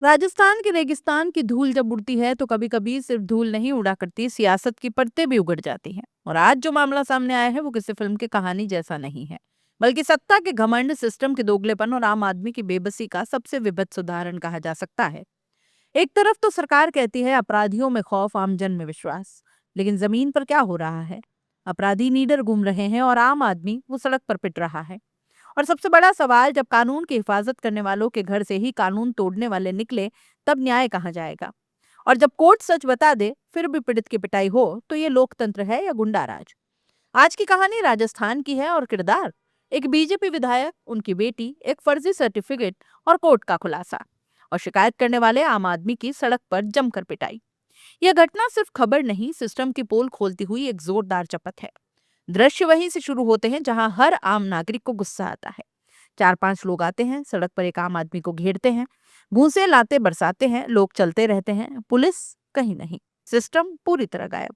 राजस्थान के रेगिस्तान की धूल जब उड़ती है तो कभी कभी सिर्फ धूल नहीं उड़ा करती, सियासत की परतें भी उगड़ जाती हैं। और आज जो मामला सामने आया है वो किसी फिल्म की कहानी जैसा नहीं है, बल्कि सत्ता के घमंड, सिस्टम के दोगलेपन और आम आदमी की बेबसी का सबसे विभत्स उदाहरण कहा जा सकता है। एक तरफ तो सरकार कहती है अपराधियों में खौफ, आमजन में विश्वास, लेकिन जमीन पर क्या हो रहा है? अपराधी नीडर घूम रहे हैं और आम आदमी वो सड़क पर पिट रहा है। और सबसे बड़ा सवाल, जब कानून की हिफाजत करने वालों के घर से ही कानून तोड़ने वाले निकले, तब न्याय कहाँ जाएगा? और जब कोर्ट सच बता दे फिर भी पीड़ित की पिटाई हो, तो ये लोकतंत्र है या गुंडा राज? आज की कहानी राजस्थान की है और किरदार एक बीजेपी विधायक, उनकी बेटी, एक फर्जी सर्टिफिकेट और कोर्ट का खुलासा, और शिकायत करने वाले आम आदमी की सड़क पर जमकर पिटाई। यह घटना सिर्फ खबर नहीं, सिस्टम की पोल खोलती हुई एक जोरदार चपत है। दृश्य वहीं से शुरू होते हैं जहां हर आम नागरिक को गुस्सा आता है। 4-5 लोग आते हैं, सड़क पर एक आम आदमी को घेरते हैं, घूंसे लाते बरसाते हैं, लोग चलते रहते हैं, पुलिस कहीं नहीं, सिस्टम पूरी तरह गायब।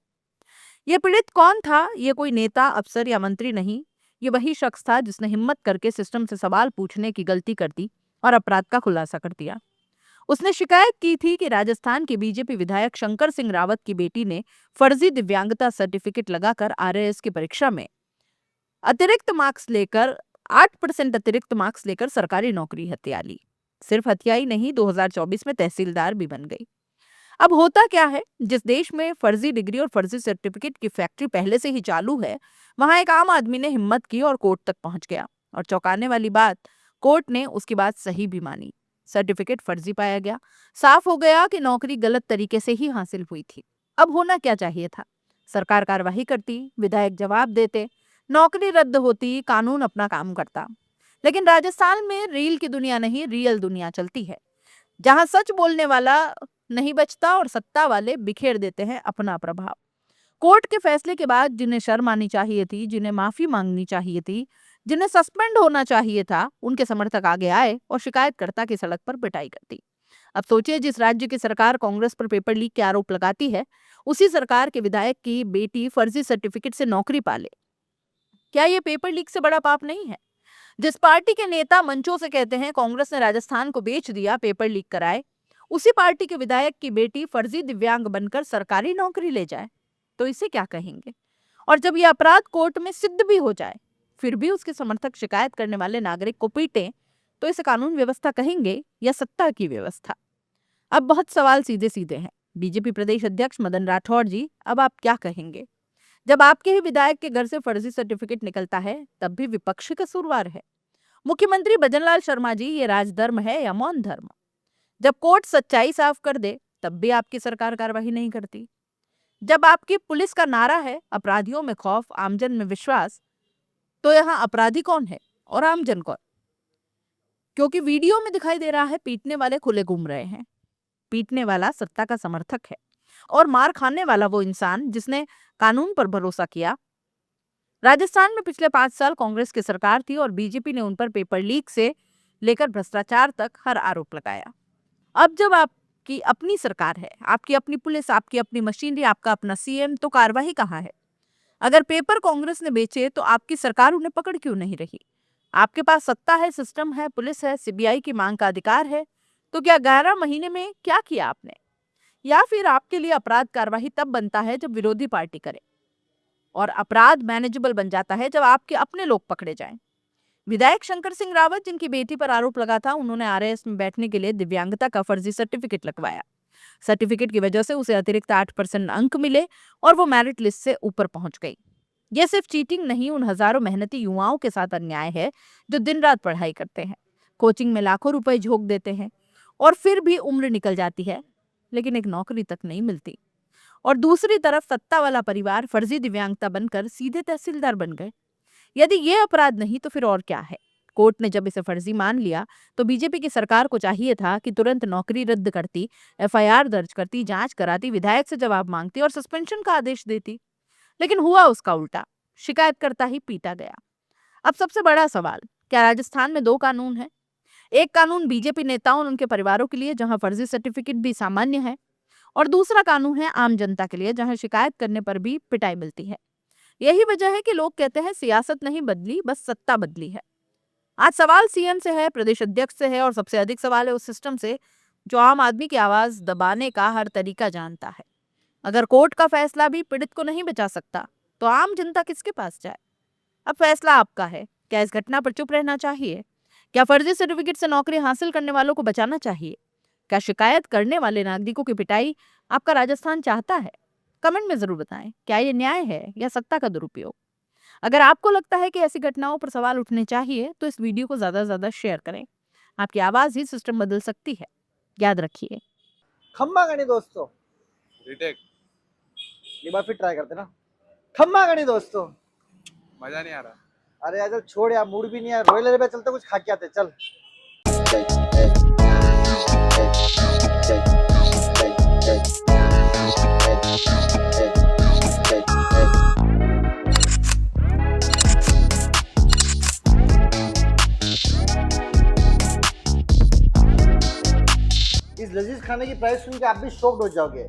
ये पीड़ित कौन था? ये कोई नेता, अफसर या मंत्री नहीं। ये वही शख्स था जिसने हिम्मत करके सिस्टम से सवाल पूछने की गलती कर दी और अपराध का खुलासा कर दिया। उसने शिकायत की थी कि राजस्थान के बीजेपी विधायक शंकर सिंह रावत की बेटी ने फर्जी दिव्यांगता सर्टिफिकेट लगाकर आरएएस की परीक्षा में अतिरिक्त मार्क्स लेकर 8% अतिरिक्त मार्क्स लेकर सरकारी नौकरी हथिया ली। सिर्फ हत्या ही नहीं, 2024 में तहसीलदार भी बन गई। अब होता क्या है, जिस देश में फर्जी डिग्री और फर्जी सर्टिफिकेट की फैक्ट्री पहले से ही चालू है, वहां एक आम आदमी ने हिम्मत की और कोर्ट तक पहुंच गया। और चौंकाने वाली बात, कोर्ट ने उसकी बात सही भी मानी। सर्टिफिकेट फर्जी पाया गया। साफ हो गया कि नौकरी गलत तरीके से ही हासिल हुई थी। अब होना क्या चाहिए था? सरकार कार्रवाई करती, विधायक जवाब देते, नौकरी रद्द होती, कानून अपना काम करता। लेकिन राजस्थान में रील की दुनिया नहीं, रियल दुनिया चलती है, जहां सच बोलने वाला नहीं बचता और सत्ता वाले बिखेर देते हैं अपना प्रभाव। कोर्ट के फैसले के बाद जिन्हें शर्म आनी चाहिए थी, जिन्हें माफी मांगनी चाहिए थी, जिन्हें सस्पेंड होना चाहिए था, उनके समर्थक आगे आए और शिकायतकर्ता की सड़क पर पिटाई कर दी। अब सोचिए, जिस राज्य की सरकार कांग्रेस पर पेपर लीक के आरोप लगाती है, उसी सरकार के विधायक की बेटी फर्जी सर्टिफिकेट से नौकरी पाले। क्या ये पेपर लीक से बड़ा पाप नहीं है? जिस पार्टी के नेता मंचों से कहते हैं कांग्रेस ने राजस्थान को बेच दिया, पेपर लीक कराए, उसी पार्टी के विधायक की बेटी फर्जी दिव्यांग बनकर सरकारी नौकरी ले जाए, तो इसे क्या कहेंगे? और जब यह अपराध कोर्ट में सिद्ध भी हो जाए, फिर भी उसके समर्थक शिकायत करने वाले नागरिक को पीटे, तो इसे कानून व्यवस्था कहेंगे या सत्ता की व्यवस्था? अब बहुत सवाल सीधे सीधे हैं। बीजेपी प्रदेश अध्यक्ष मदन राठौड़ जी, अब आप क्या कहेंगे? जब आपके ही विधायक के घर से फर्जी सर्टिफिकेट निकलता है, तब भी विपक्ष कसूरवार है। मुख्यमंत्री भजनलाल शर्मा जी, ये राजधर्म है या मौन धर्म? जब कोर्ट सच्चाई साफ कर दे, तब भी आपकी सरकार कार्रवाई नहीं करती। जब आपकी पुलिस का नारा है अपराधियों में खौफ, आमजन में विश्वास, तो यहाँ अपराधी कौन है और आमजन कौन? क्योंकि वीडियो में दिखाई दे रहा है पीटने वाले खुले घूम रहे हैं। पीटने वाला सत्ता का समर्थक है और मार खाने वाला वो इंसान जिसने कानून पर भरोसा किया। राजस्थान में पिछले 5 साल कांग्रेस की सरकार थी और बीजेपी ने उन पर पेपर लीक से लेकर भ्रष्टाचार तक हर आरोप लगाया। अब जब आपकी अपनी सरकार है, आपकी अपनी पुलिस, आपकी अपनी मशीनरी, आपका अपना सीएम, तो कार्रवाई कहाँ है? अगर पेपर कांग्रेस ने बेचे तो आपकी सरकार उन्हें पकड़ क्यों नहीं रही? आपके पास सत्ता है, सिस्टम है, पुलिस है, सीबीआई की मांग का अधिकार है, तो क्या 11 महीने में क्या किया आपने? या फिर आपके लिए अपराध कार्यवाही तब बनता है जब विरोधी पार्टी करे, और अपराध मैनेजेबल बन जाता है जब आपके अपने लोग पकड़े जाएं। विधायक शंकर सिंह रावत, जिनकी बेटी पर आरोप लगा था, उन्होंने आरएएस में बैठने के लिए दिव्यांगता का फर्जी सर्टिफिकेट लगवाया। सर्टिफिकेट की वजह से उसे अतिरिक्त 8% अंक मिले और वो मेरिट लिस्ट से ऊपर पहुंच गई। यह सिर्फ चीटिंग नहीं, उन हजारों मेहनती युवाओं के साथ अन्याय है जो दिन रात पढ़ाई करते हैं, कोचिंग में लाखों रुपए झोंक देते हैं, और फिर भी उम्र निकल जाती है, लेकिन एक नौकरी तक नहीं मिलती। और दूसरी तरफ सत्ता वाला परिवार फर्जी दिव्यांगता बनकर सीधे तहसीलदार बन गए। यदि ये अपराध नहीं तो फिर और क्या है? कोर्ट ने जब इसे फर्जी मान लिया, तो बीजेपी की सरकार को चाहिए था कि तुरंत नौकरी रद्द करती, एफआईआर दर्ज करती, जांच कराती, विधायक से जवाब मांगती और सस्पेंशन का आदेश देती। लेकिन हुआ उसका उल्टा, शिकायतकर्ता ही पीटा गया। अब सबसे बड़ा सवाल, क्या राजस्थान में दो कानून हैं? एक कानून बीजेपी नेताओं और उनके परिवारों के लिए, जहां फर्जी सर्टिफिकेट भी सामान्य है, और दूसरा कानून है आम जनता के लिए, जहां शिकायत करने पर भी पिटाई मिलती है। यही वजह है कि लोग कहते हैं सियासत नहीं बदली, बस सत्ता बदली है। आज सवाल सीएम से है, प्रदेश अध्यक्ष से है, और सबसे अधिक सवाल है उस सिस्टम से जो आम आदमी की आवाज दबाने का हर तरीका जानता है। अगर कोर्ट का फैसला भी पीड़ित को नहीं बचा सकता, तो आम जनता किसके पास जाए? अब फैसला आपका है। क्या इस घटना पर चुप रहना चाहिए? क्या फर्जी सर्टिफिकेट से नौकरी हासिल करने वालों को बचाना चाहिए? क्या शिकायत करने वाले नागरिकों की पिटाई आपका राजस्थान चाहता है? कमेंट में जरूर बताएं। क्या ये न्याय है या सत्ता का दुरुपयोग? अगर आपको लगता है कि ऐसी घटनाओं पर सवाल उठने चाहिए, तो इस वीडियो को ज्यादा से ज्यादा शेयर करें। आपकी आवाज ही सिस्टम बदल सकती है, याद रखिए। खम्मा गणी दोस्तों, रिटेक एक बार फिर ट्राई करते ना। खम्मा गणी दोस्तों। मजा नहीं आ रहा। अरे यार चल छोड़ यार, मूड भी नहीं है। रॉयल एयर पे चलते, कुछ खा के आते। चल इस लजीज खाने की प्राइस सुन के आप भी शॉक्ड हो जाओगे।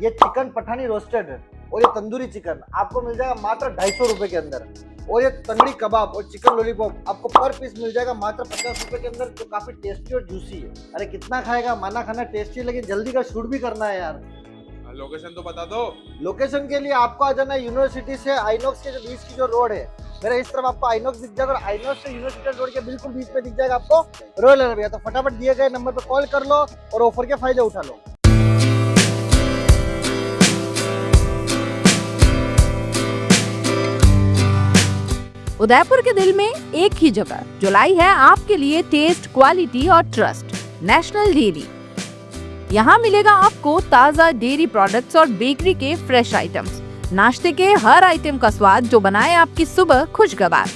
ये चिकन पठानी रोस्टेड और ये तंदूरी चिकन आपको मिल जाएगा मात्र 250 रुपए के अंदर। और ये तंगड़ी कबाब और चिकन लॉलीपॉप आपको पर पीस मिल जाएगा मात्र 50 रुपए के अंदर, जो काफी टेस्टी और जूसी है। अरे कितना खाएगा, माना खाना टेस्टी है, लेकिन जल्दी का शूट भी करना है यार। लोकेशन तो बता दो। लोकेशन के लिए आपको आ जाना है यूनिवर्सिटी से आइनॉक्स के जो बीच की जो रोड है, मेरे इस तरफ आपको आइनॉक्स दिख जाएगा, और आइनॉक्स से यूनिवर्सिटी रोड के बिल्कुल बीच में दिख जाएगा आपको रॉयल एयर भैया। तो फटाफट दिए गए नंबर पर कॉल कर लो और ऑफर के फायदे उठा लो। उदयपुर के दिल में एक ही जगह जो लाई है आपके लिए टेस्ट, क्वालिटी और ट्रस्ट, नेशनल डेयरी। यहाँ मिलेगा आपको ताजा डेयरी प्रोडक्ट्स और बेकरी के फ्रेश आइटम्स, नाश्ते के हर आइटम का स्वाद जो बनाए आपकी सुबह खुशगवार।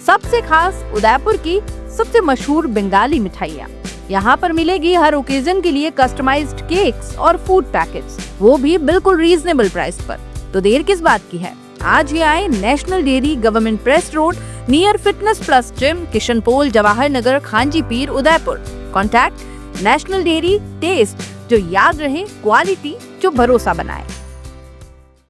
सबसे खास उदयपुर की सबसे मशहूर बंगाली मिठाइयाँ। यहाँ पर मिलेगी हर ओकेजन के लिए कस्टमाइज्ड केक्स और फूड पैकेट्स, वो भी बिल्कुल रीजनेबल प्राइस पर। तो देर किस बात की है, आज ही आए National Dairy, Government Press Road, near Fitness Plus Gym, Kishan Pol, Jawahar Nagar, Khanchi Peer, Udaipur. Contact National Dairy, taste जो याद रहे, क्वालिटी जो भरोसा बनाए।